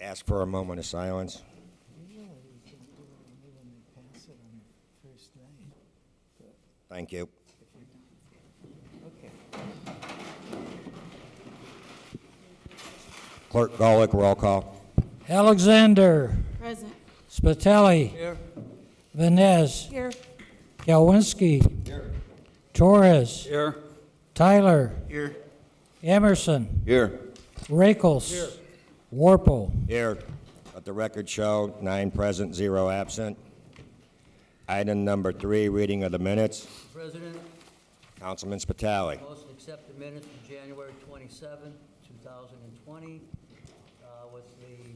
Ask for a moment of silence. Thank you. Clerk Golick, roll call. Alexander. Present. Spitali. Here. Venez. Here. Galwinski. Torres. Here. Tyler. Here. Emerson. Here. Rakels. Warple. Here. Let the record show 9 present, 0 absent. Item number 3, reading of the minutes. President, Councilman Spitali. motion to accept the minutes from January 27, 2020, with the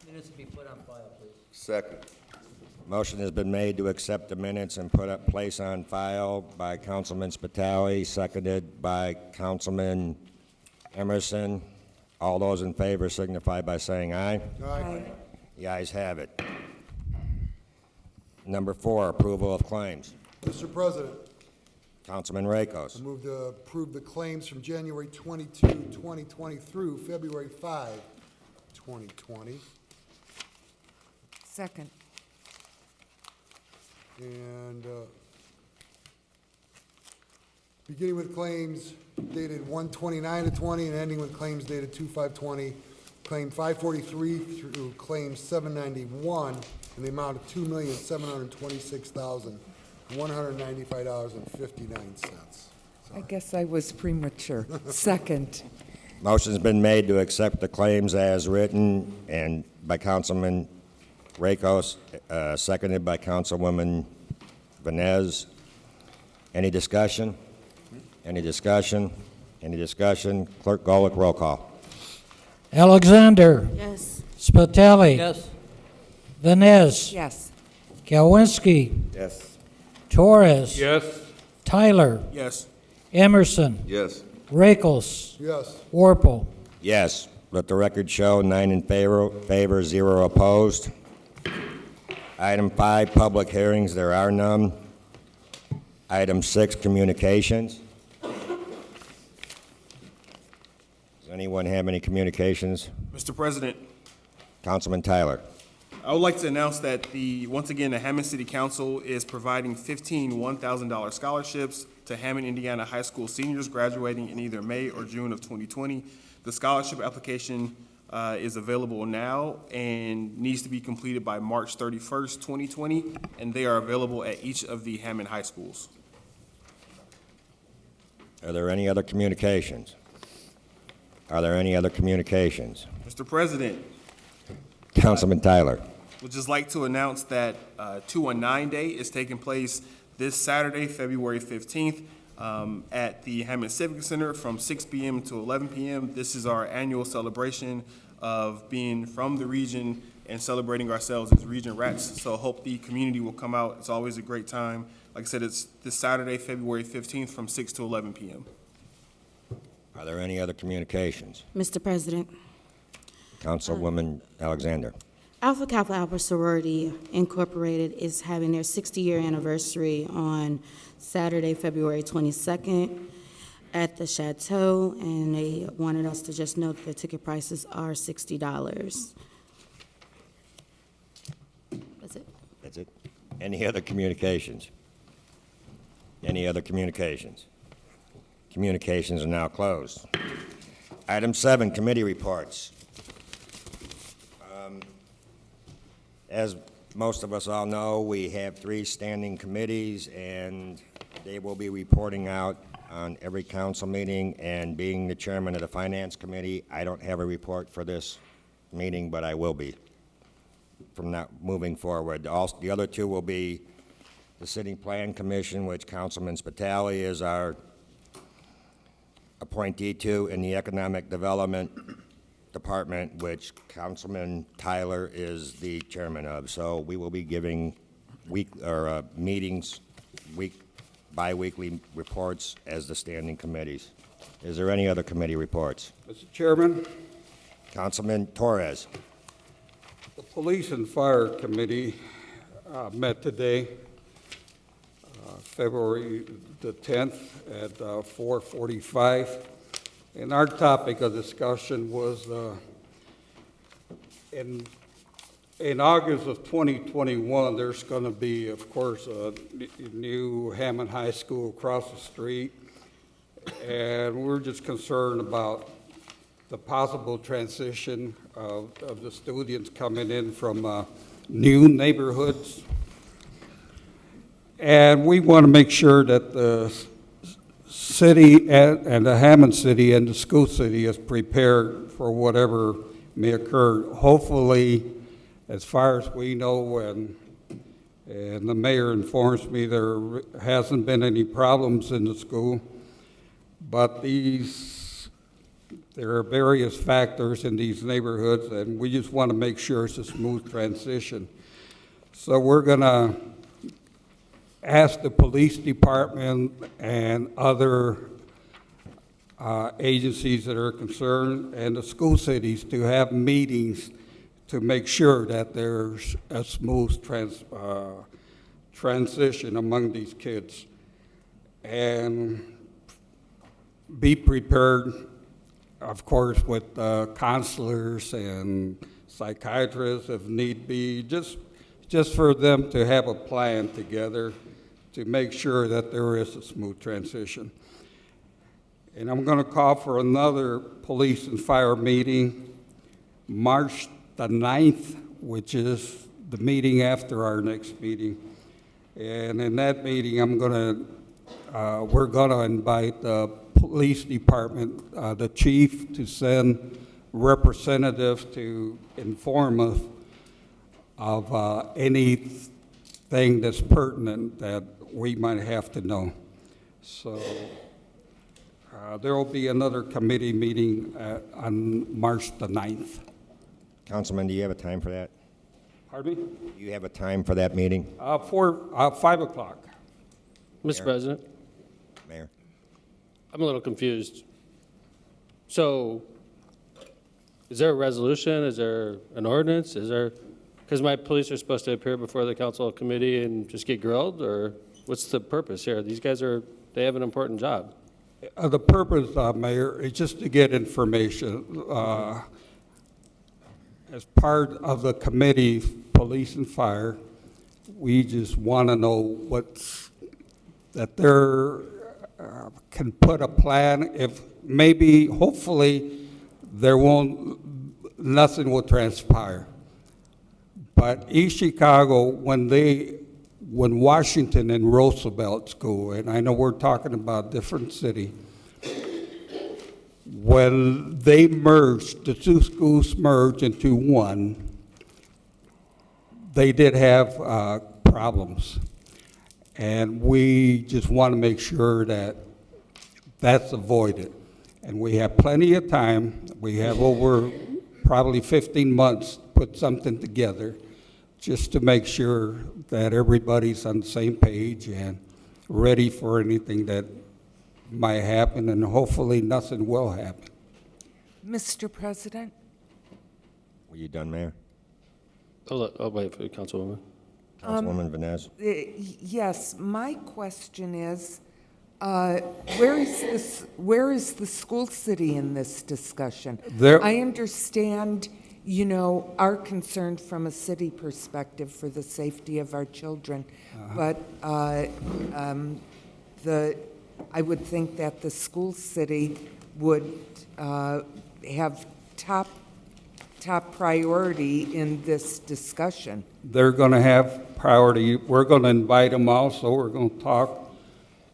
minutes to be put on file, please. Second. Motion has been made to accept the minutes and place on file by Councilman Spitali, seconded by Councilman Emerson. All those in favor signify by saying aye. Aye. The ayes have it. Number 4, approval of claims. Mr. President, Councilman I Rakos. move to approve the claims from January 22, 2020 through February 5, 2020. Second. And beginning with claims dated 1/29/20 and ending with claims dated 2/5/20, claim 543 through claim 791 in the amount of $2,726,195.59. I guess I was premature. Second. Motion's been made to accept the claims as written and by Councilman Rakos, seconded by Councilwoman Venez. Any discussion? Any discussion? Any discussion? Clerk Golick, roll call. Alexander. Yes. Spitali. Yes. Venez. Yes. Galwinski. Yes. Torres. Yes. Tyler. Yes. Emerson. Yes. Rakels. Yes. Warple. Yes. Let the record show 9 in favor, 0 opposed. Item 5, public hearings. There are none. Item 6, communications. Does anyone have any communications? Mr. President, Councilman Tyler. I would like to announce that once again, the Hammond City Council is providing 15 $1,000 scholarships to Hammond, Indiana high school seniors graduating in either May or June of 2020. The scholarship application is available now and needs to be completed by March 31st, 2020, and they are available at each of the Hammond high schools. Are there any other communications? Are there any other communications? Mr. President, Councilman Tyler. would just like to announce that 219 Day is taking place this Saturday, February 15th, at the Hammond Civic Center from 6 p.m. to 11 p.m. This is our annual celebration of being from the region and celebrating ourselves as region rats. So I hope the community will come out. It's always a great time. Like I said, it's this Saturday, February 15th from 6 to 11 p.m. Are there any other communications? Mr. President, Councilwoman Alexander. Alpha Kappa Alpha Sorority Incorporated is having their 60-year anniversary on Saturday, February 22nd at the Chateau, and they wanted us to just note the ticket prices are $60. That's it. That's it. Any other communications? Any other communications? Communications are now closed. Item 7, committee reports. As most of us all know, we have 3 standing committees, and they will be reporting out on every council meeting. And being the chairman of the Finance Committee, I don't have a report for this meeting, but I will be from now moving forward. The other 2 will be the City Plan Commission, which Councilman Spitali is our appointee to, and the Economic Development Department, which Councilman Tyler is the chairman of. So we will be giving meetings, bi-weekly reports as the standing committees. Is there any other committee reports? Mr. Chairman, Councilman Torres. the Police and Fire Committee met today, February the 10th at 4:45. And our topic of discussion was, in August of 2021, there's going to be, of course, a new Hammond High School across the street. And we're just concerned about the possible transition of the students coming in from new neighborhoods. And we want to make sure that the city and the Hammond City and the school city is prepared for whatever may occur. Hopefully, as far as we know, and the mayor informs me, there hasn't been any problems in the school. But there are various factors in these neighborhoods, and we just want to make sure it's a smooth transition. So we're going to ask the police department and other agencies that are concerned and the school cities to have meetings to make sure that there's a smooth transition among these kids. And be prepared, of course, with counselors and psychiatrists if need be, just for them to have a plan together to make sure that there is a smooth transition. And I'm going to call for another police and fire meeting March the 9th, which is the meeting after our next meeting. And in that meeting, we're going to invite the police department, the chief, to send representatives to inform us of anything that's pertinent that we might have to know. So there will be another committee meeting on March the 9th. Councilman, do you have a time for that? Pardon me? Do you have a time for that meeting? 5 o'clock. Mr. President, Mayor? I'm a little confused. So, is there a resolution? Is there an ordinance? Is there, because my police are supposed to appear before the council committee and just get grilled, or what's the purpose here? These guys they have an important job. The purpose, Mayor, is just to get information. As part of the committee, police and fire, we just want to know that there can put a plan. If maybe, hopefully, nothing will transpire. But East Chicago, when Washington and Roosevelt School, and I know we're talking about different city, when they merged, the two schools merged into one, they did have problems. And we just want to make sure that that's avoided. And we have plenty of time. We have over probably 15 months to put something together just to make sure that everybody's on the same page and ready for anything that might happen, and hopefully nothing will happen. Mr. President? Were you done, Mayor? I'll wait for the councilwoman. Councilwoman Vines? Yes, my question is, where is the school city in this discussion? I understand, our concern from a city perspective for the safety of our children, but I would think that the school city would have top priority in this discussion. They're going to have priority. We're going to invite them also. We're going to talk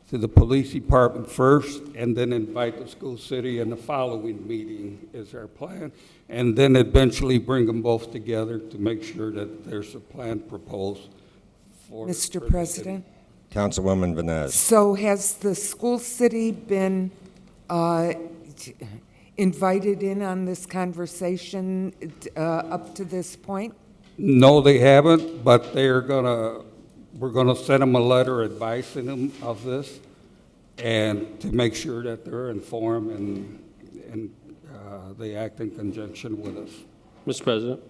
to the police department first, and then invite the school city in the following meeting is our plan. And then eventually bring them both together to make sure that there's a plan proposed for Mr. the President? Councilwoman Vines? So has the school city been invited in on this conversation up to this point? No, they haven't, but we're gonna send them a letter advising them of this, and to make sure that they're informed and they act in conjunction with us. Mr. President,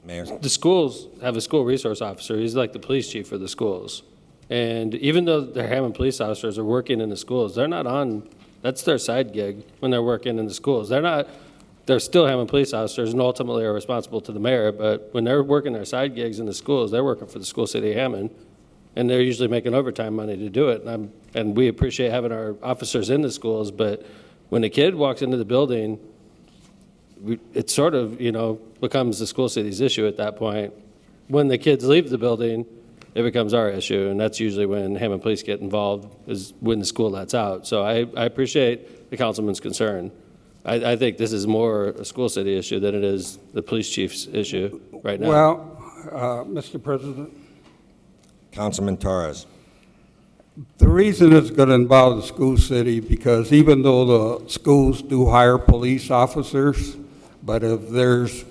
Mayor? the schools have a school resource officer. He's like the police chief for the schools. And even though the Hammond police officers are working in the schools, they're not on That's their side gig when they're working in the schools. They're still Hammond police officers and ultimately are responsible to the mayor, but when they're working their side gigs in the schools, they're working for the school city of Hammond, and they're usually making overtime money to do it. And we appreciate having our officers in the schools, but when a kid walks into the building, it sort of, becomes the school city's issue at that point. When the kids leave the building, it becomes our issue, and that's usually when Hammond Police get involved, is when the school lets out. So I appreciate the councilman's concern. I think this is more a school city issue than it is the police chief's issue right now. Well, Mr. President, Councilman Torres. the reason it's going to involve the school city, because even though the schools do hire police officers, but if there's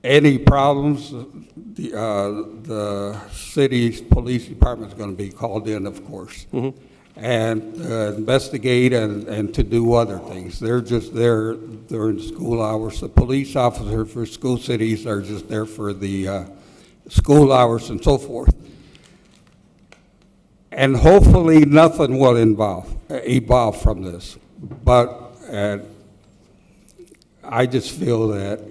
any problems, the city's police department is going to be called in, of course, and investigate and to do other things. They're just there during school hours. The police officers for school cities are just there for the school hours and so forth. And hopefully nothing will evolve from this. But I just feel that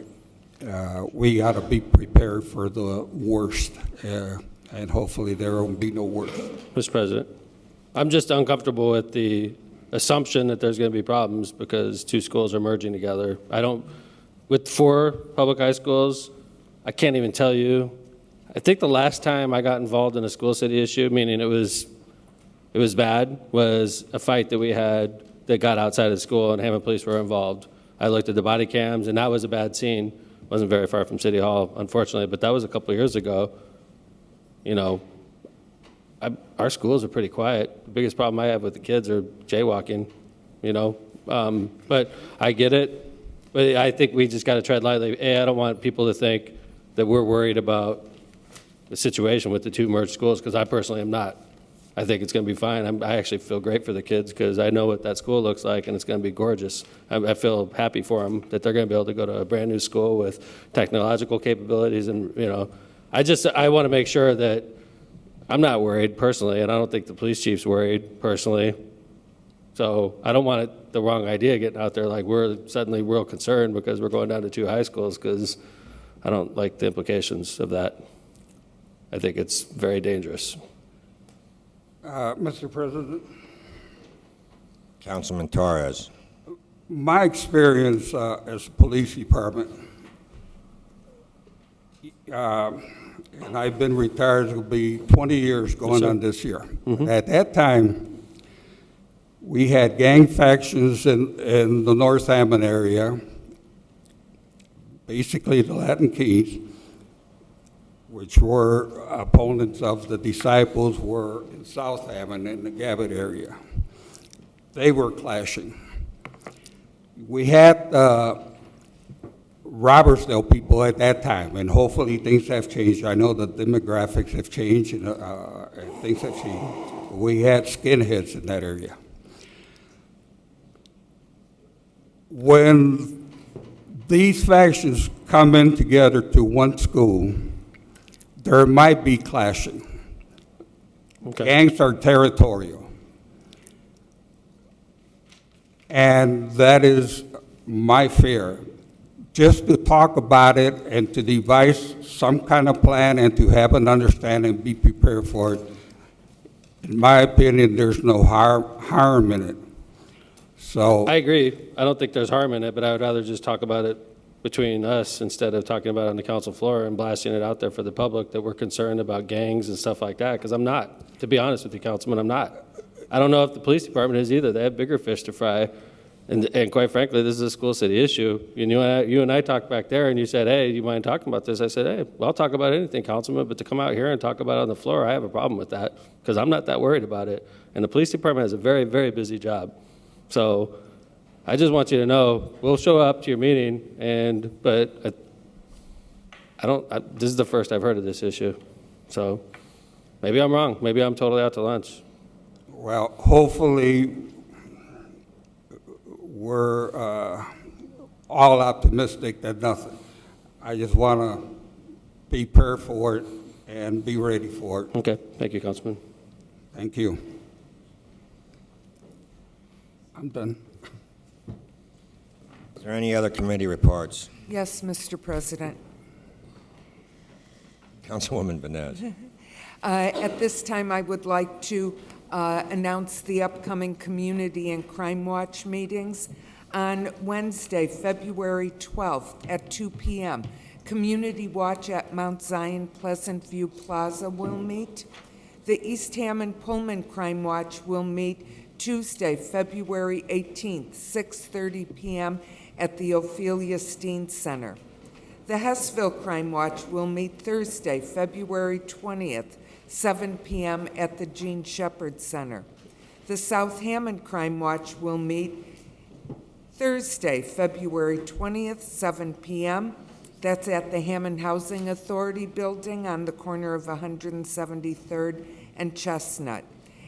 we got to be prepared for the worst, and hopefully there won't be no worse. Mr. President, I'm just uncomfortable with the assumption that there's going to be problems because two schools are merging together. With 4 public high schools, I can't even tell you. I think the last time I got involved in a school city issue, meaning it was bad, was a fight that we had that got outside of the school and Hammond police were involved. I looked at the body cams and that was a bad scene. Wasn't very far from City Hall, unfortunately, but that was a couple of years ago. Our schools are pretty quiet. The biggest problem I have with the kids are jaywalking, but I get it. But I think we just got to tread lightly. I don't want people to think that we're worried about the situation with the 2 merged schools, because I personally am not. I think it's going to be fine. I actually feel great for the kids because I know what that school looks like, and it's going to be gorgeous. I feel happy for them that they're going to be able to go to a brand new school with technological capabilities, and I want to make sure that I'm not worried personally, and I don't think the police chief's worried personally. So I don't want the wrong idea getting out there like we're suddenly real concerned because we're going down to 2 high schools, because I don't like the implications of that. I think it's very dangerous. Mr. President, Councilman Torres. my experience as a police department, and I've been retired, it'll be 20 years going on this year. At that time, we had gang factions in the North Hammond area, basically the Latin Kings, which were opponents of the Disciples, were in South Hammond in the Gabbett area. They were clashing. We had Robertsdale people at that time, and hopefully things have changed. I know the demographics have changed and things have changed. We had skinheads in that area. When these factions come in together to one school, there might be clashing. Okay. Gangs are territorial. And that is my fear. Just to talk about it and to devise some kind of plan and to have an understanding, be prepared for it. In my opinion, there's no harm in it. So I agree. I don't think there's harm in it, but I would rather just talk about it between us instead of talking about it on the council floor and blasting it out there for the public that we're concerned about gangs and stuff like that, because I'm not. To be honest with you, Councilman, I'm not. I don't know if the police department is either. They have bigger fish to fry. And quite frankly, this is a school city issue. You and I talked back there, and you said, hey, do you mind talking about this? I said, hey, well, I'll talk about anything, Councilman, but to come out here and talk about it on the floor, I have a problem with that because I'm not that worried about it. And the police department has a very, very busy job. So I just want you to know, we'll show up to your meeting, but this is the first I've heard of this issue. So maybe I'm wrong. Maybe I'm totally out to lunch. well, hopefully, we're all optimistic that nothing. I just want to be prepared for it and be ready for it. Okay, thank you, Councilman. Thank you. I'm done. Is there any other committee reports? Yes, Mr. President. Councilwoman Vines. At this time, I would like to announce the upcoming Community and Crime Watch meetings. On Wednesday, February 12th at 2 p.m., Community Watch at Mount Zion Pleasant View Plaza will meet. The East Hammond Pullman Crime Watch will meet Tuesday, February 18th, 6:30 p.m. at the Ophelia Steen Center. The Hessville Crime Watch will meet Thursday, February 20th, 7 p.m. at the Gene Shepherd Center. The South Hammond Crime Watch will meet Thursday, February 20th, 7 p.m. That's at the Hammond Housing Authority building on the corner of 173rd and Chestnut.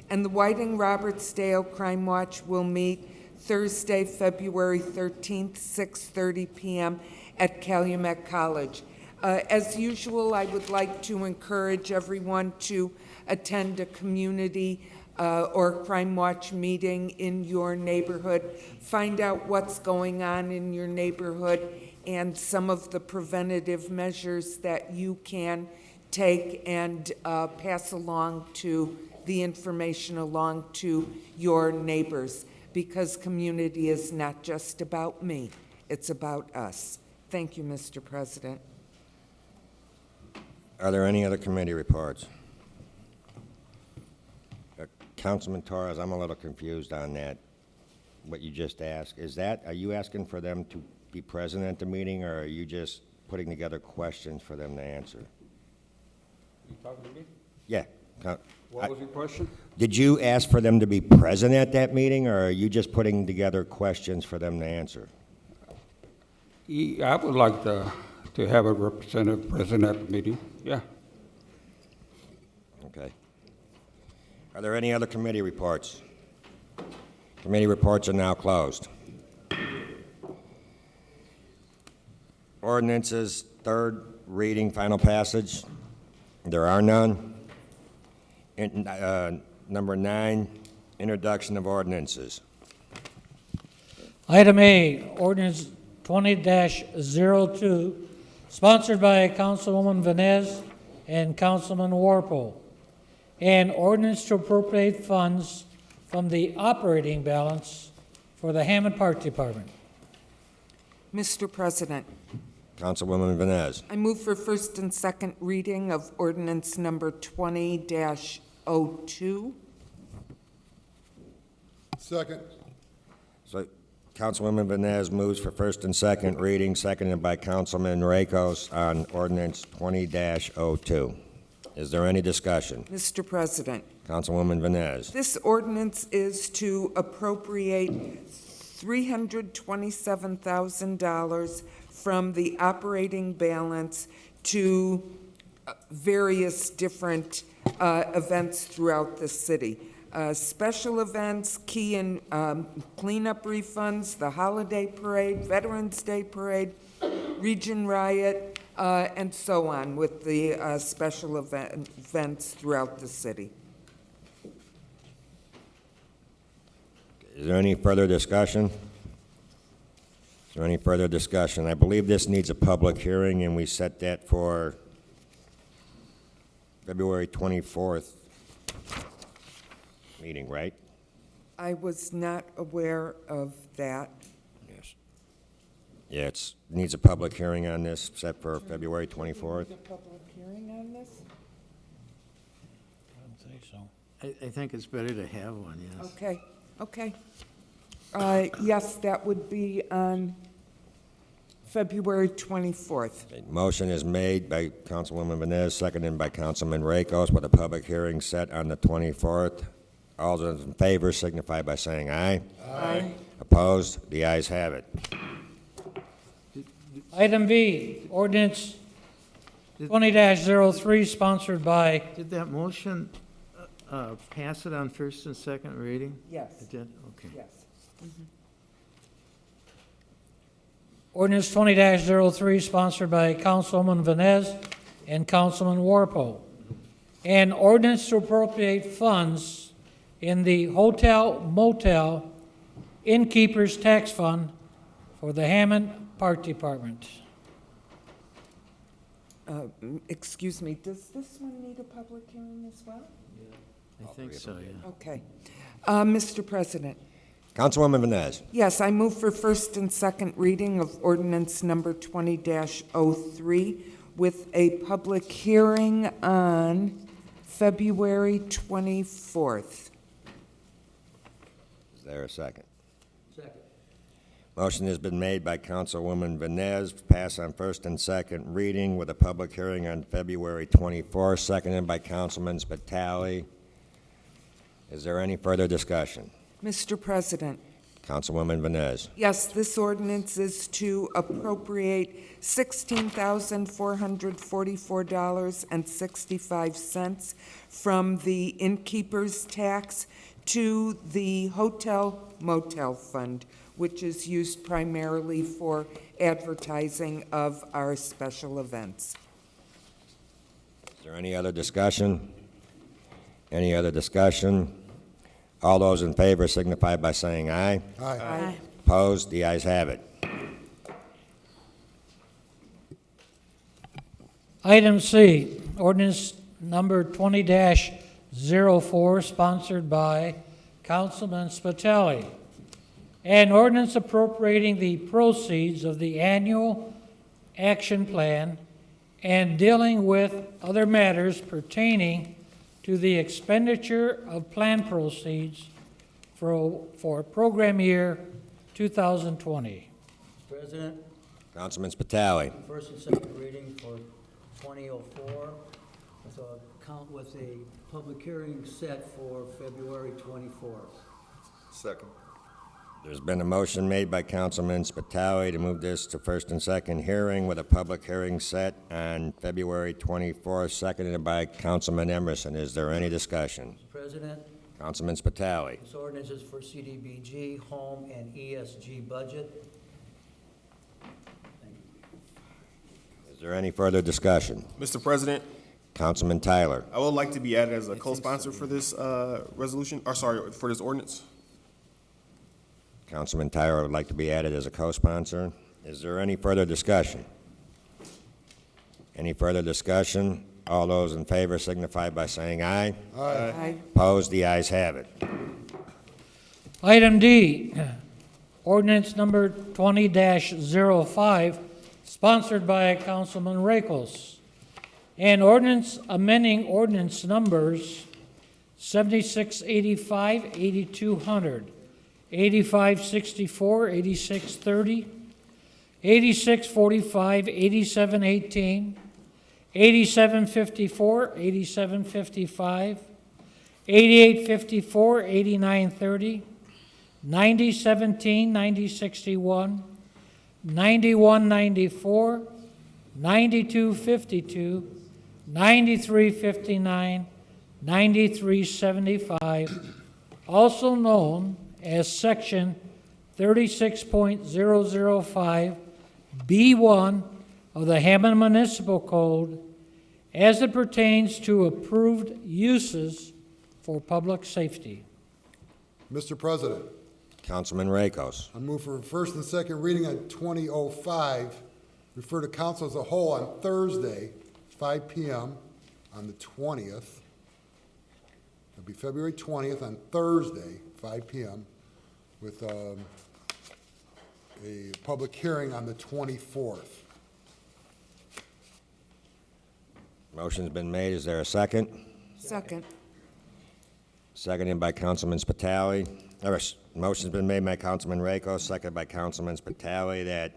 And the Whiting Robertsdale Crime Watch will meet Thursday, February 13th, 6:30 p.m. at Calumet College. As usual, I would like to encourage everyone to attend a community or Crime Watch meeting in your neighborhood. Find out what's going on in your neighborhood and some of the preventative measures that you can take and pass along to the information along to your neighbors, because community is not just about me, it's about us. Thank you, Mr. President. Are there any other committee reports? Councilman Torres, I'm a little confused on that, what you just asked. Are you asking for them to be present at the meeting, or are you just putting together questions for them to answer? You talking to me? Yeah. What was your question? Did you ask for them to be present at that meeting, or are you just putting together questions for them to answer? I would like to have a representative present at the meeting, yeah. Okay. Are there any other committee reports? Committee reports are now closed. Ordinances, third reading, final passage. There are none. Number 9, introduction of ordinances. Item A, ordinance 20-02, sponsored by Councilwoman Vines and Councilman Warple. An ordinance to appropriate funds from the operating balance for the Hammond Park Department. Mr. President, Councilwoman Vines. I move for first and second reading of ordinance number 20-02. Second. So Councilwoman Vines moves for first and second reading, seconded by Councilman Rakos on ordinance 20-02. Is there any discussion? Mr. President, Councilwoman Vines. this ordinance is to appropriate $327,000 from the operating balance to various different events throughout the city. Special events, key and cleanup refunds, the holiday parade, Veterans Day parade, Region Riot, and so on with the special events throughout the city. Is there any further discussion? Is there any further discussion? I believe this needs a public hearing, and we set that for February 24th meeting, right? I was not aware of that. Yes. Yeah, it needs a public hearing on this, set for February 24th. A public hearing on this? I don't think so. I think it's better to have one, yes. Okay. Yes, that would be on February 24th. Okay, motion is made by Councilwoman Vines, seconded by Councilman Rakos, with a public hearing set on the 24th. All those in favor signify by saying aye. Aye. Opposed? The ayes have it. Item B, ordinance 20-03, sponsored by, Did that motion pass it on first and second reading? Yes. It did? Okay. Yes. ordinance 20-03, sponsored by Councilwoman Vines and Councilman Warple. An ordinance to appropriate funds in the hotel motel Innkeeper's Tax Fund for the Hammond Park Department. Excuse me, does this one need a public hearing as well? I think so, yeah. Okay. Mr. President, Councilwoman Vines. yes, I move for first and second reading of ordinance number 20-03 with a public hearing on February 24th. Is there a second? Second. Motion has been made by Councilwoman Vines, pass on first and second reading with a public hearing on February 24th, seconded by Councilman Spitali. Is there any further discussion? Mr. President, Councilwoman Vines. yes, this ordinance is to appropriate $16,444.65 from the innkeeper's tax to the hotel motel fund, which is used primarily for advertising of our special events. Is there any other discussion? Any other discussion? All those in favor signify by saying aye. Aye. Opposed? The ayes have it. Item C, ordinance number 20-04, sponsored by Councilman Spitali. An ordinance appropriating the proceeds of the annual action plan and dealing with other matters pertaining to the expenditure of plan proceeds for program year 2020. President, Councilman Spitali. first and second reading for 2004 with a public hearing set for February 24th. Second. There's been a motion made by Councilman Spitali to move this to first and second hearing with a public hearing set on February 24th, seconded by Councilman Emerson. Is there any discussion? President, Councilman Spitali. this ordinance is for CDBG, home, and ESG budget. Is there any further discussion? Mr. President, Councilman Tyler. I would like to be added as a co-sponsor for this resolution, or sorry, for this ordinance. Councilman Tyler would like to be added as a co-sponsor. Is there any further discussion? Any further discussion? All those in favor signify by saying aye. Aye. Opposed? The ayes have it. Item D, ordinance number 20-05, sponsored by Councilman Rakos. An ordinance amending ordinance numbers 7685, 8200, 8564, 8630, 8645, 8718, 8754, 8755, 8854, 8930, 9017, 9061, 9194, 9252, 9359, 9375, also known as Section 36.005 B1 of the Hammond Municipal Code as it pertains to approved uses for public safety. Mr. President, Councilman Rakos. I move for first and second reading on 2005, refer to council as a whole on Thursday, 5 p.m. on the 20th. It'll be February 20th on Thursday, 5 p.m. with a public hearing on the 24th. Motion's been made. Is there a second? Second. Seconded by Councilman Spitali. Motion's been made by Councilman Rakos, seconded by Councilman Spitali, that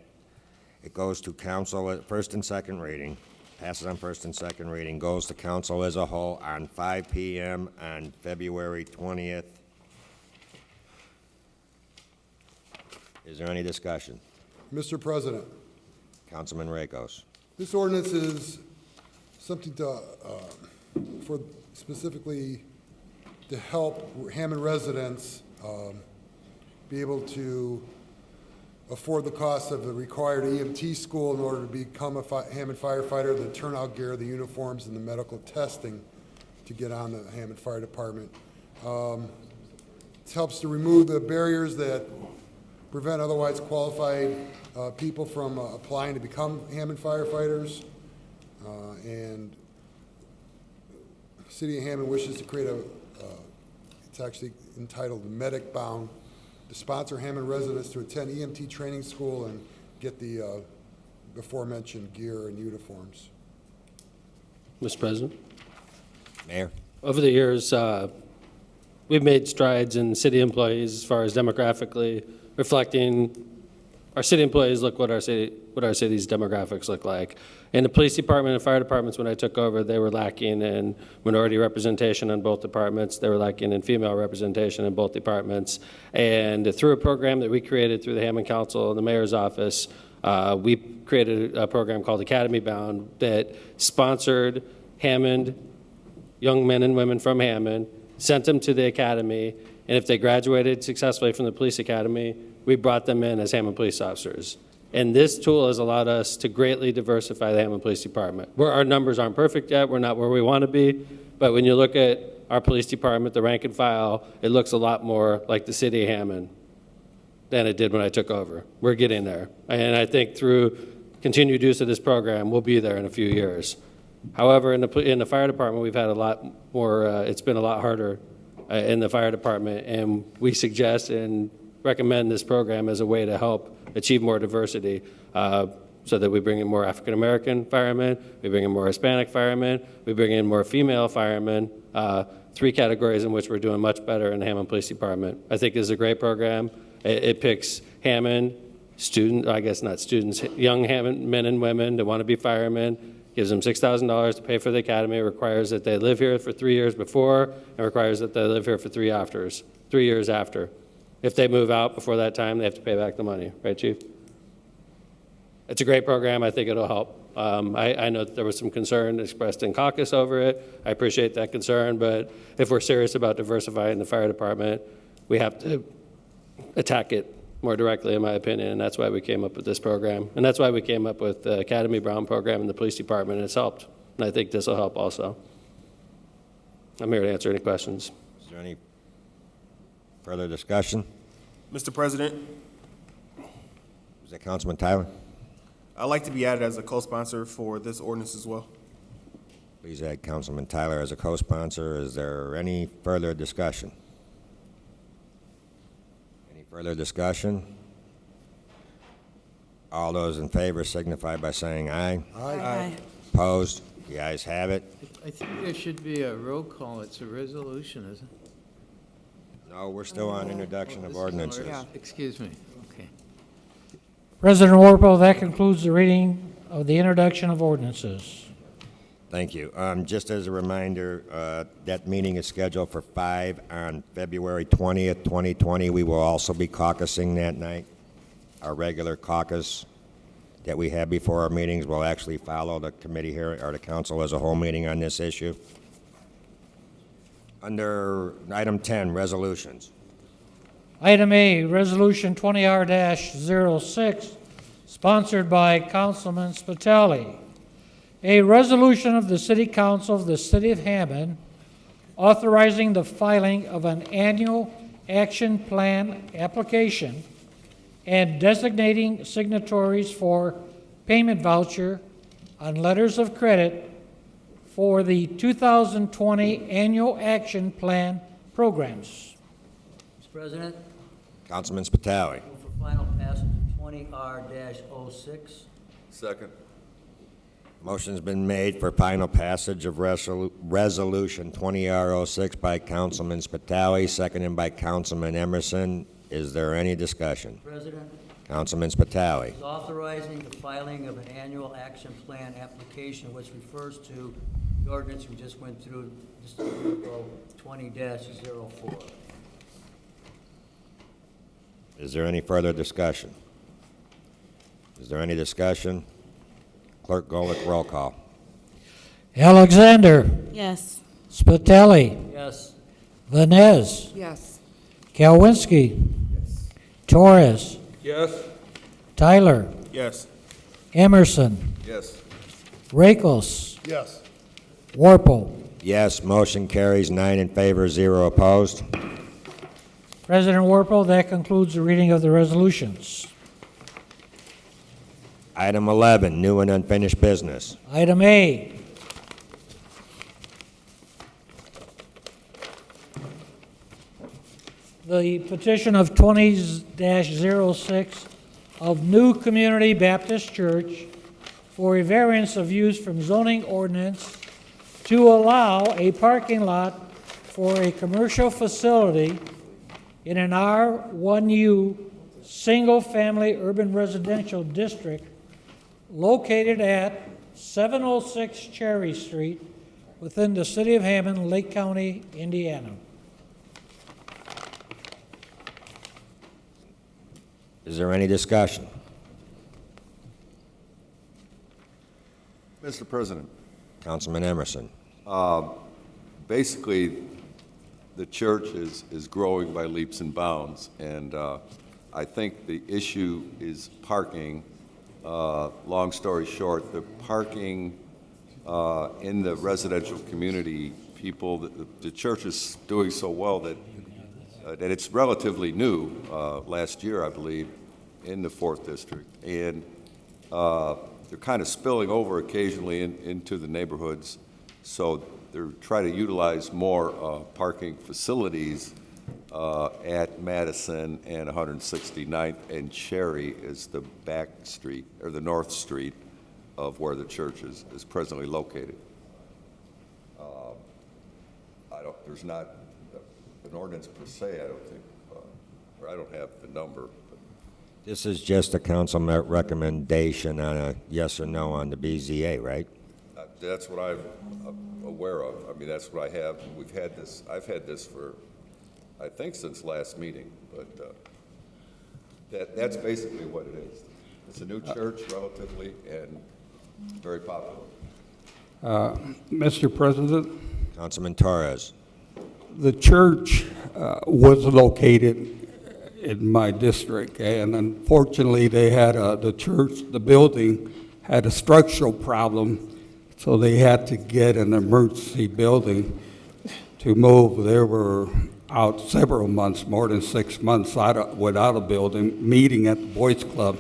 it goes to council at first and second reading, passes on first and second reading, goes to council as a whole on 5 p.m. on February 20th. Is there any discussion? Mr. President, Councilman Rakos. this ordinance is something to, for specifically to help Hammond residents be able to afford the cost of the required EMT school in order to become a Hammond firefighter, the turnout gear, the uniforms, and the medical testing to get on the Hammond Fire Department. It helps to remove the barriers that prevent otherwise qualified people from applying to become Hammond firefighters. And City of Hammond wishes to create it's actually entitled Medic Bound, to sponsor Hammond residents to attend EMT training school and get the before-mentioned gear and uniforms. Mr. President? Mayor? Over the years, we've made strides in city employees as far as demographically reflecting. Our city employees look what our city's demographics look like. In the police department and fire departments, when I took over, they were lacking in minority representation in both departments. They were lacking in female representation in both departments. And through a program that we created through the Hammond Council and the mayor's office, we created a program called Academy Bound that sponsored Hammond, young men and women from Hammond, sent them to the academy, and if they graduated successfully from the police academy, we brought them in as Hammond police officers. And this tool has allowed us to greatly diversify the Hammond Police Department. Our numbers aren't perfect yet, we're not where we want to be, but when you look at our police department, the rank and file, it looks a lot more like the City of Hammond than it did when I took over. We're getting there. And I think through continued use of this program, we'll be there in a few years. However, in the fire department, we've had a lot more, it's been a lot harder in the fire department, and we suggest and recommend this program as a way to help achieve more diversity, so that we bring in more African-American firemen, we bring in more Hispanic firemen, we bring in more female firemen, 3 categories in which we're doing much better in the Hammond Police Department. I think this is a great program. It picks Hammond students, I guess not students, young Hammond men and women that want to be firemen, gives them $6,000 to pay for the academy, requires that they live here for 3 years before, and requires that they live here for 3 years after. If they move out before that time, they have to pay back the money. Right, Chief? It's a great program. I think it'll help. I know that there was some concern expressed in caucus over it. I appreciate that concern, but if we're serious about diversifying the fire department, we have to attack it more directly, in my opinion, and that's why we came up with this program. And that's why we came up with the Academy Brown program in the police department, and it's helped. And I think this will help also. I'm here to answer any questions. Is there any further discussion? Mr. President, Is that Councilman Tyler? I'd like to be added as a co-sponsor for this ordinance as well. Please add Councilman Tyler as a co-sponsor. Is there any further discussion? Any further discussion? All those in favor signify by saying aye. Aye. Opposed? The ayes have it. I think there should be a roll call. It's a resolution, isn't it? No, we're still on introduction of ordinances. Excuse me. Okay. President Warple, that concludes the reading of the introduction of ordinances. Thank you. Just as a reminder, that meeting is scheduled for 5 on February 20th, 2020. We will also be caucusing that night. Our regular caucus that we have before our meetings will actually follow the committee here, or the council as a whole meeting on this issue. Under item 10, resolutions. Item A, Resolution 20R-06, sponsored by Councilman Spitali. A resolution of the City Council of the City of Hammond authorizing the filing of an annual action plan application and designating signatories for payment voucher on letters of credit for the 2020 Annual Action Plan programs. Mr. President, Councilman Spitali. move for final passage of 20R-06. Second. Motion's been made for final passage of Resolution 20R06 by Councilman Spitali, seconded by Councilman Emerson. Is there any discussion? President, Councilman Spitali. is authorizing the filing of an annual action plan application, which refers to the ordinance we just went through just a minute ago, 20-04. Is there any further discussion? Is there any discussion? Clerk Golick, roll call. Alexander, Yes. Spitali, Yes. Vanez, Yes. Kalwinski, Torres, Yes. Tyler, Yes. Emerson, Yes. Rakos, Yes. Warple. Yes, motion carries 9 in favor, 0 opposed. President Warple, that concludes the reading of the resolutions. Item 11, new and unfinished business. Item A. The petition of 20-06 of New Community Baptist Church for a variance of use from zoning ordinance to allow a parking lot for a commercial facility in an R1U single-family urban residential district located at 706 Cherry Street within the City of Hammond, Lake County, Indiana. Is there any discussion? Mr. President, Councilman Emerson. basically, the church is growing by leaps and bounds, and I think the issue is parking. Long story short, the parking in the residential community, the church is doing so well that it's relatively new, last year, I believe, in the 4th District. And they're kind of spilling over occasionally into the neighborhoods. So they're trying to utilize more parking facilities at Madison and 169th and Cherry is the back street, or the north street of where the church is presently located. There's not an ordinance per se, I don't think, or I don't have the number. But This is just a council recommendation on a yes or no on the BZA, right? that's what I'm aware of. I mean, that's what I have. I've had this for, I think, since last meeting, but that's basically what it is. It's a new church, relatively, and very popular. Mr. President, Councilman Torres. the church was located in my district, and unfortunately, they had the building had a structural problem, so they had to get an emergency building to move. They were out several months, more than 6 months, without a building, meeting at the Boys Club.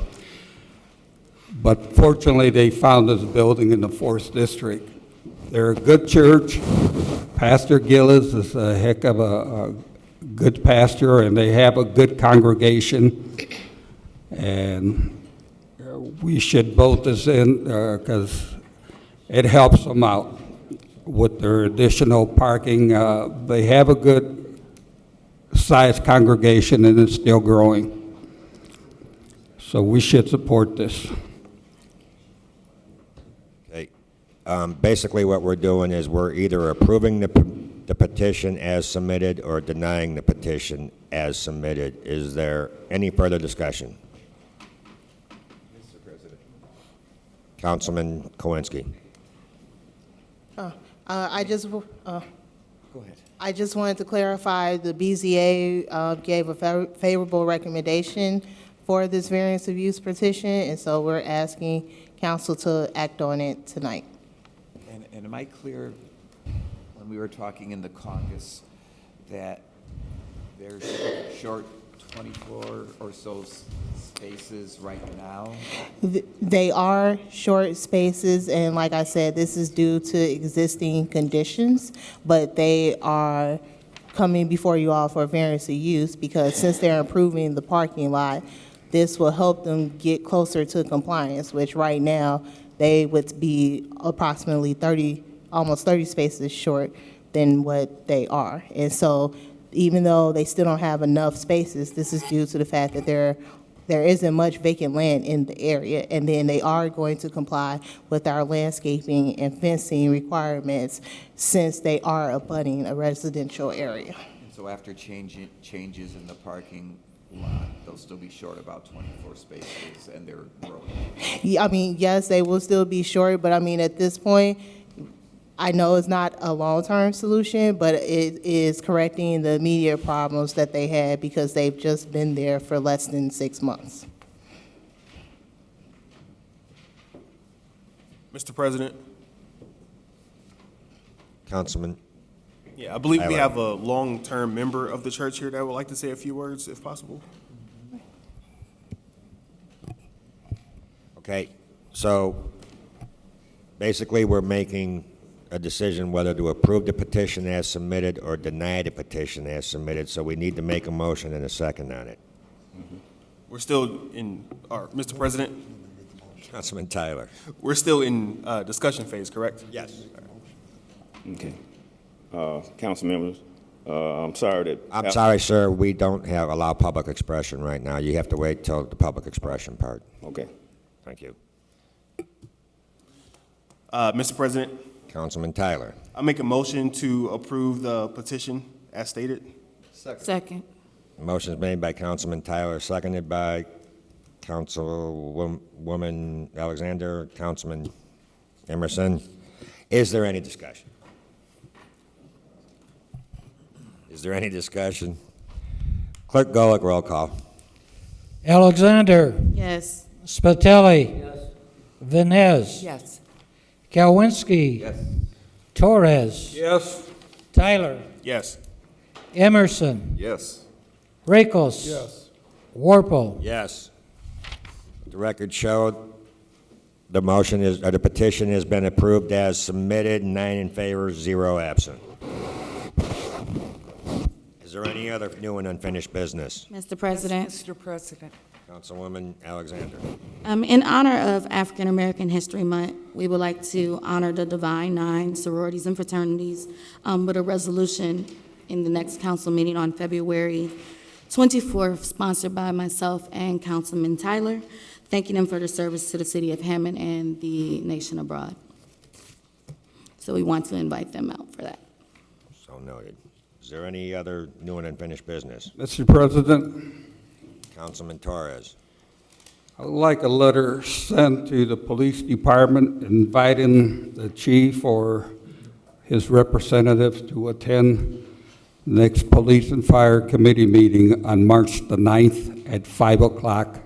But fortunately, they found this building in the 4th District. They're a good church. Pastor Gillis is a heck of a good pastor, and they have a good congregation. And we should vote this in because it helps them out with their additional parking. They have a good sized congregation, and it's still growing. So we should support this. Okay. Basically, what we're doing is we're either approving the petition as submitted or denying the petition as submitted. Is there any further discussion? Mr. President. Councilman Kowinski. Go ahead. I just wanted to clarify, the BZA gave a favorable recommendation for this variance of use petition, and so we're asking council to act on it tonight. And am I clear, when we were talking in the caucus, that there's short 24 or so spaces right now? They are short spaces, and like I said, this is due to existing conditions, but they are coming before you all for variance of use because since they're improving the parking lot, this will help them get closer to compliance, which right now they would be approximately almost 30 spaces short than what they are. And so even though they still don't have enough spaces, this is due to the fact that there isn't much vacant land in the area, and then they are going to comply with our landscaping and fencing requirements since they are abutting a residential area. And so after changes in the parking lot, they'll still be short about 24 spaces, and they're growing? Yeah, I mean, yes, they will still be short, but I mean, at this point, I know it's not a long-term solution, but it is correcting the immediate problems that they had because they've just been there for less than 6 months. Mr. President, Councilman. Yeah, I believe we Tyler. have a long-term member of the church here that would like to say a few words, if possible. Okay, so basically, we're making a decision whether to approve the petition as submitted or deny the petition as submitted, so we need to make a motion and a second on it. We're still in, or, Mr. President, Councilman Tyler. we're still in discussion phase, correct? Yes. Okay. Council members, I'm sorry that. I'm sorry, sir, we don't allow public expression right now. You have to wait till the public expression part. Okay. Thank you. Mr. President, Councilman Tyler. I make a motion to approve the petition as stated. Second. Motion is made by Councilman Tyler, seconded by Councilwoman Alexander, Councilman Emerson. Is there any discussion? Is there any discussion? Clerk Golick, roll call. Alexander, Yes. Spitali. Vines. Yes. Kalwinski. Yes. Torres. Yes. Tyler. Yes. Emerson. Yes. Rakos. Yes. Warple. Yes. The record showed the the petition has been approved as submitted, 9 in favor, 0 absent. Is there any other new and unfinished business? Mr. President. Mr. President. Councilwoman Alexander. In honor of African American History Month, we would like to honor the Divine Nine sororities and fraternities with a resolution in the next council meeting on February 24th, sponsored by myself and Councilman Tyler, thanking them for their service to the City of Hammond and the nation abroad. So we want to invite them out for that. So noted. Is there any other new and unfinished business? Mr. President, Councilman Torres. I'd like a letter sent to the police department inviting the chief or his representative to attend the next Police and Fire Committee meeting on March the 9th at 5 o'clock.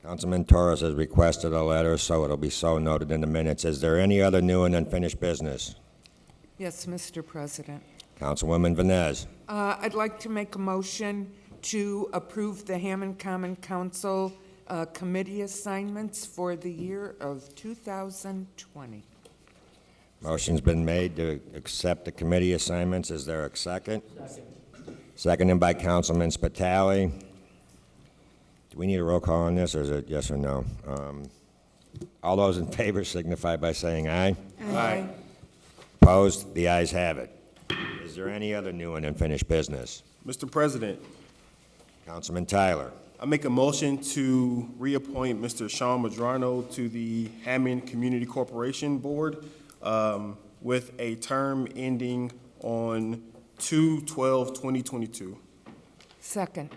Councilman Torres has requested a letter, so it'll be so noted in the minutes. Is there any other new and unfinished business? Yes, Mr. President. Councilwoman Vines. I'd like to make a motion to approve the Hammond Common Council committee assignments for the year of 2020. Motion's been made to accept the committee assignments. Is there a second? Seconded by Councilman Spitali. Do we need a roll call on this, or is it yes or no? All those in favor signify by saying aye. Aye. Opposed? The ayes have it. Is there any other new and unfinished business? Mr. President, Councilman Tyler. I make a motion to reappoint Mr. Sean Madrano to the Hammond Community Corporation Board with a term ending on 2/12/2022. Second.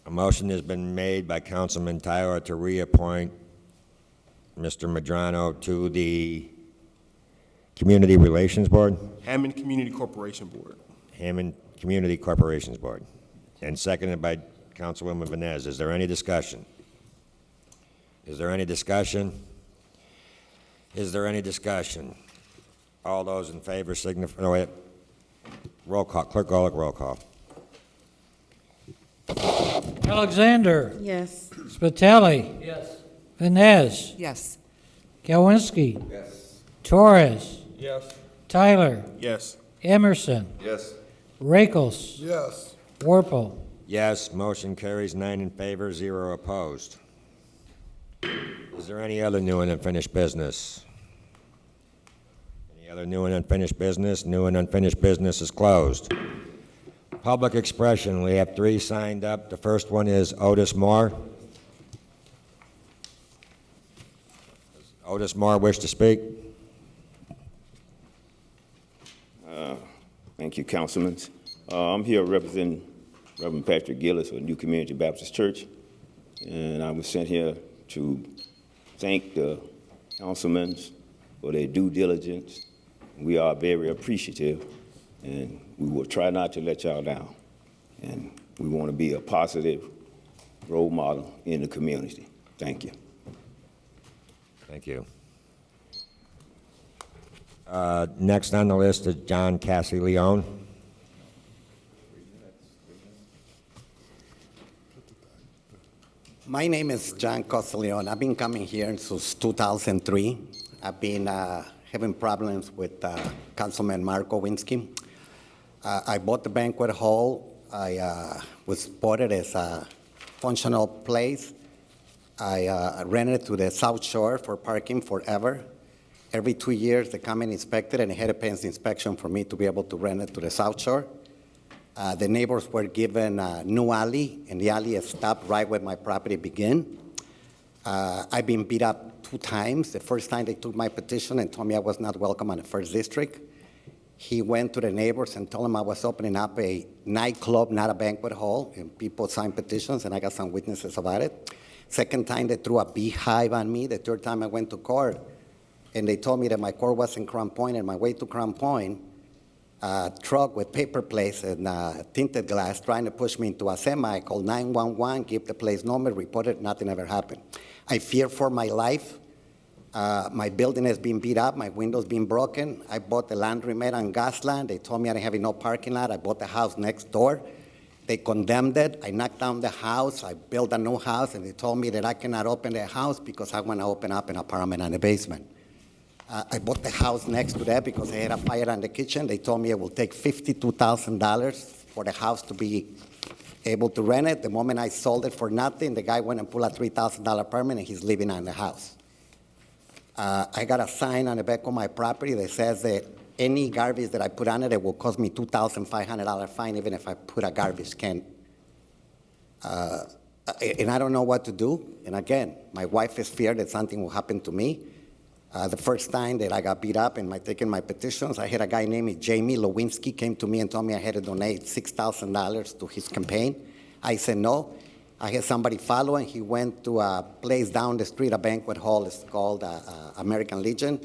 A motion has been made by Councilman Tyler to reappoint Mr. Madrano to the Community Relations Board? Hammond Community Corporation Board. Hammond Community Corporations Board. And seconded by Councilwoman Vines. Is there any discussion? Is there any discussion? Is there any discussion? All those in favor signify, no, wait. Roll call, Clerk Golick, roll call. Alexander. Yes. Spitali. Yes. Vines. Yes. Kalwinski. Yes. Torres. Yes. Tyler. Yes. Emerson. Yes. Rakos. Yes. Warple. Yes, motion carries 9 in favor, 0 opposed. Is there any other new and unfinished business? Any other new and unfinished business? New and unfinished business is closed. Public expression, we have 3 signed up. The first one is Otis Moore. Does Otis Moore wish to speak? Thank you, Councilman. I'm here representing Reverend Patrick Gillis of New Community Baptist Church, and I was sent here to thank the councilmen for their due diligence. We are very appreciative, and we will try not to let y'all down. And we want to be a positive role model in the community. Thank you. Thank you. Next on the list is John Cassie Leone. My name is John Leone. I've been coming here since 2003. I've been having problems with Councilman Mark Owinski. I bought the banquet hall. I was bought it as a functional place. I rented it to the South Shore for parking forever. Every 2 years, they come and inspect it, and they had to pay an inspection for me to be able to rent it to the South Shore. The neighbors were given a new alley, and the alley has stopped right where my property began. I've been beat up 2 times. The first time they took my petition and told me I was not welcome on the 1st District. He went to the neighbors and told them I was opening up a nightclub, not a banquet hall, and people signed petitions, and I got some witnesses about it. Second time, they threw a beehive on me. The third time, I went to court, and they told me that my court was in Crown Point, and my way to Crown Point, a truck with paper plates and tinted glass trying to push me into a semi. I called 911, give the place number, reported, nothing ever happened. I fear for my life. My building has been beat up, my windows been broken. I bought the laundromat on Gasland. They told me I didn't have no parking lot. I bought the house next door. They condemned it. I knocked down the house. I built a new house, and they told me that I cannot open the house because I want to open up an apartment on the basement. I bought the house next to that because I had a fire in the kitchen. They told me it will take $52,000 for the house to be able to rent it. The moment I sold it for nothing, the guy went and pulled a $3,000 permit, and he's living on the house. I got a sign on the back of my property that says that any garbage that I put on it will cost me $2,500 fine, even if I put a garbage can. And I don't know what to do. And again, my wife is feared that something will happen to me. The first time that I got beat up and taking my petitions, I had a guy named Jamie Lewinsky came to me and told me I had to donate $6,000 to his campaign. I said no. I had somebody following. He went to a place down the street, a banquet hall. It's called American Legion.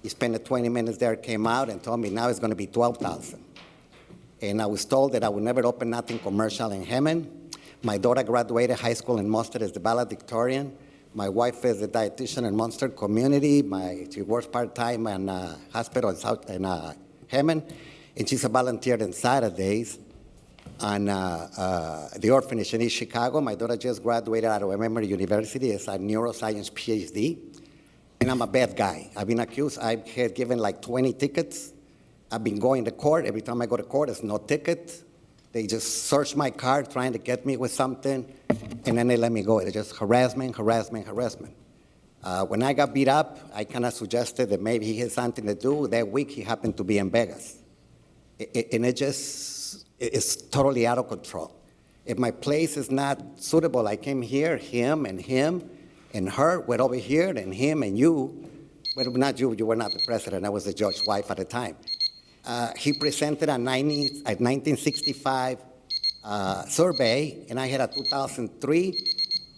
He spent 20 minutes there, came out, and told me now it's going to be $12,000. And I was told that I would never open nothing commercial in Hammond. My daughter graduated high school in Munster as the valedictorian. My wife is a dietitian in Munster community. She works part-time in a hospital in Hammond, and she's a volunteer on Saturdays on the orphanage in East Chicago. My daughter just graduated out of Emory University as a neuroscience PhD, and I'm a bad guy. I've been accused. I had given like 20 tickets. I've been going to court. Every time I go to court, there's no ticket. They just search my car trying to get me with something, and then they let me go. It's just harassment. When I got beat up, I kind of suggested that maybe he had something to do. That week, he happened to be in Vegas. And it's totally out of control. If my place is not suitable, I came here, him, and her were over here, and him and you, well, not you, you were not the president, I was the judge's wife at the time. He presented a 1965 survey, and I had a 2003.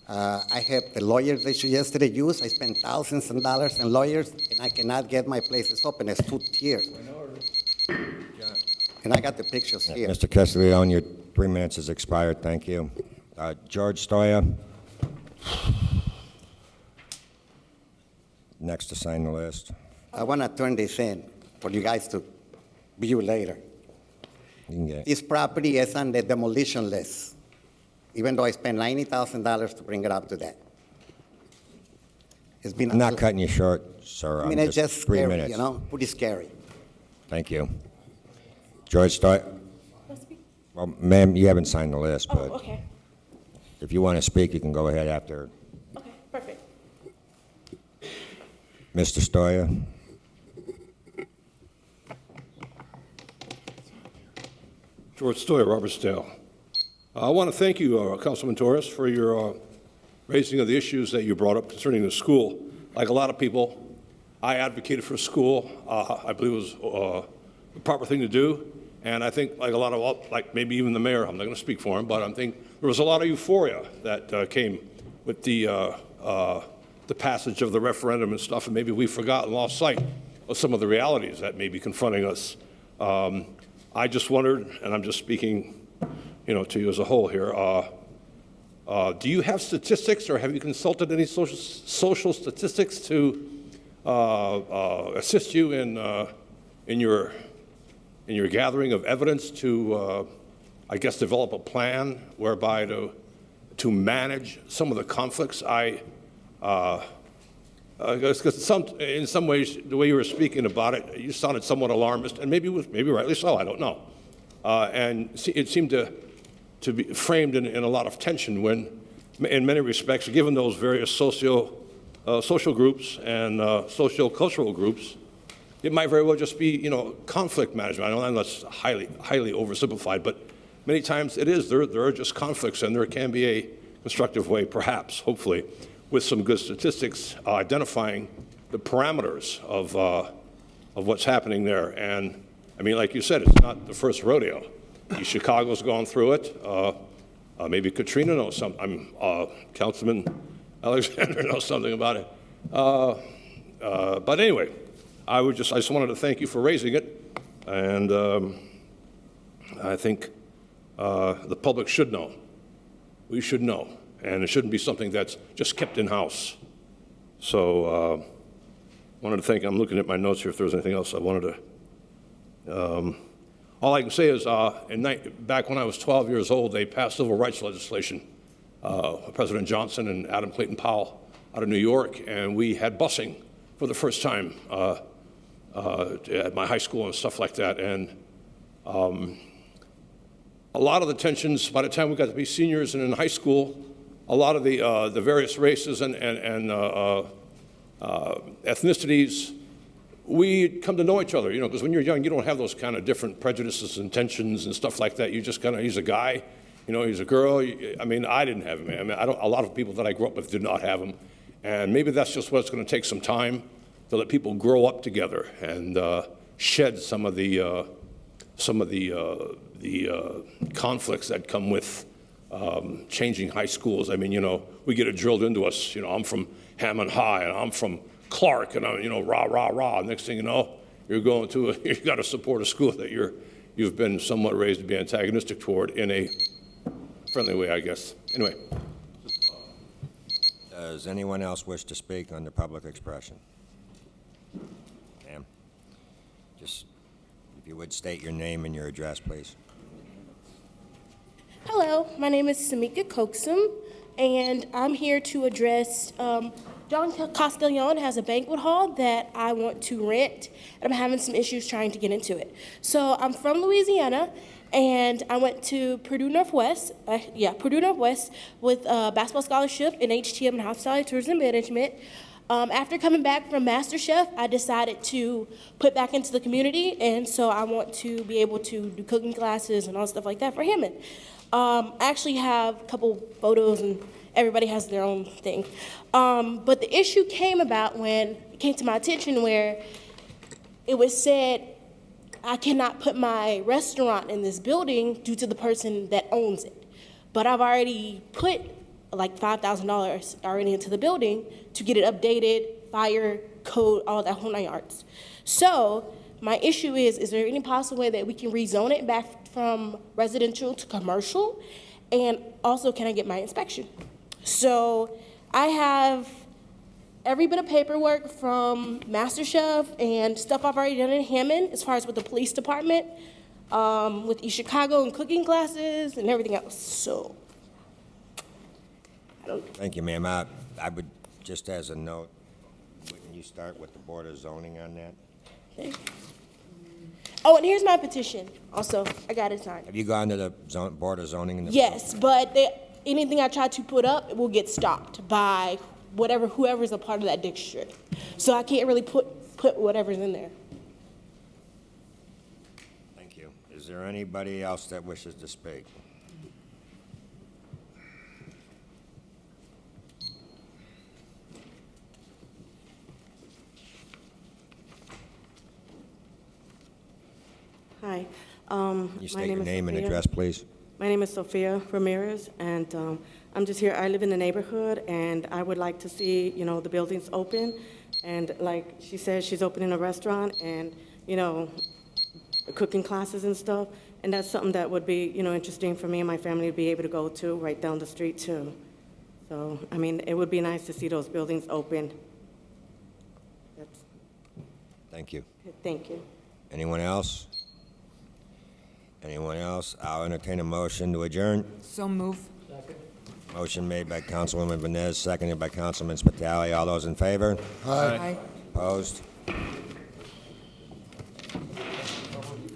I have the lawyers that you yesterday used. I spent thousands of dollars in lawyers, and I cannot get my places open. It's 2 years. And I got the pictures here. Mr. Castiglione, your 3 minutes has expired. Thank you. George Stoya. Next to sign the list. I want to turn this in for you guys to view later. You can get it. This property is on the demolition list, even though I spent $90,000 to bring it up to that. It's been I'm not cutting you short, sir. I mean, I'm it's just 3 scary, minutes. you know, pretty scary. Thank you. George Stoya. Well, ma'am, you haven't signed the list, but okay. if you want to speak, you can go ahead after. Okay, perfect. Mr. Stoya. George Stoya, Robertsdale. I want to thank you, Councilman Torres, for your raising of the issues that you brought up concerning the school. Like a lot of people, I advocated for a school. I believe it was the proper thing to do. And I think, like a lot of, like maybe even the mayor, I'm not going to speak for him, but I think there was a lot of euphoria that came with the passage of the referendum and stuff, and maybe we forgot and lost sight of some of the realities that may be confronting us. I just wondered, and I'm just speaking, to you as a whole here. Do you have statistics, or have you consulted any social statistics to assist you in your gathering of evidence to, I guess, develop a plan whereby to manage some of the conflicts. Because in some ways, the way you were speaking about it, you sounded somewhat alarmist, and maybe rightly so, I don't know. And it seemed to be framed in a lot of tension when, in many respects, given those various social groups and socio-cultural groups, it might very well just be, conflict management. I know that's highly oversimplified, but many times it is. There are just conflicts, and there can be a constructive way, perhaps, hopefully, with some good statistics identifying the parameters of what's happening there. And I mean, like you said, it's not the first rodeo. Chicago's gone through it. Maybe Katrina knows something. Councilman Alexander knows something about it. But anyway, I just wanted to thank you for raising it, and I think the public should know. We should know, and it shouldn't be something that's just kept in-house. So wanted to thank, I'm looking at my notes here if there's anything else I wanted to, all I can say is back when I was 12 years old, they passed civil rights legislation, President Johnson and Adam Clayton Powell out of New York, and we had busing for the first time at my high school and stuff like that. And a lot of the tensions, by the time we got to be seniors and in high school, a lot of the various races and ethnicities, we come to know each other, because when you're young, you don't have those kind of different prejudices and tensions and stuff like that. You just kind of, he's a guy, he's a girl. I mean, I didn't have him. I mean, a lot of people that I grew up with did not have him. And maybe that's just what it's going to take some time to let people grow up together and shed some of the conflicts that come with changing high schools. I mean, we get it drilled into us. I'm from Hammond High, and I'm from Clark, and I'm, rah, rah, rah. Next thing you know, you've got to support a school that you've been somewhat raised to be antagonistic toward in a friendly way, I guess. Anyway. Does anyone else wish to speak under public expression? Ma'am, just if you would state your name and your address, please. Hello, my name is Samika Coxum, and I'm here to address John Castellon has a banquet hall that I want to rent, and I'm having some issues trying to get into it. So I'm from Louisiana, and I went to Purdue Northwest with a basketball scholarship in HTM and hospitality tourism management. After coming back from MasterChef, I decided to put back into the community, and so I want to be able to do cooking classes and all stuff like that for Hammond. I actually have a couple photos, and everybody has their own thing. But the issue came about when it came to my attention where it was said, I cannot put my restaurant in this building due to the person that owns it. But I've already put like $5,000 already into the building to get it updated, fire, code, all that whole 9 yards. So my issue is there any possible way that we can rezone it back from residential to commercial? And also, can I get my inspection? So I have every bit of paperwork from MasterChef and stuff I've already done in Hammond as far as with the police department, with East Chicago and cooking classes and everything else. So I don't. Thank you, ma'am. I would, just as a note, wouldn't you start with the Board of Zoning on that? Okay. Oh, and here's my petition. Also, I got it signed. Have you gone to the Board of Zoning? Yes, but anything I try to put up will get stopped by whoever's a part of that district. So I can't really put whatever's in there. Thank you. Is there anybody else that wishes to speak? Hi. You state your name and address, please. My name is Sophia Ramirez, and I'm just here. I live in the neighborhood, and I would like to see, the buildings open. And like she says, she's opening a restaurant and, cooking classes and stuff. And that's something that would be, interesting for me and my family to be able to go to right down the street, too. So, I mean, it would be nice to see those buildings open. That's, Thank you. thank you. Anyone else? Anyone else? I'll entertain a motion to adjourn. So move. Motion made by Councilwoman Vines, seconded by Councilman Spitali. All those in favor? Aye. Opposed?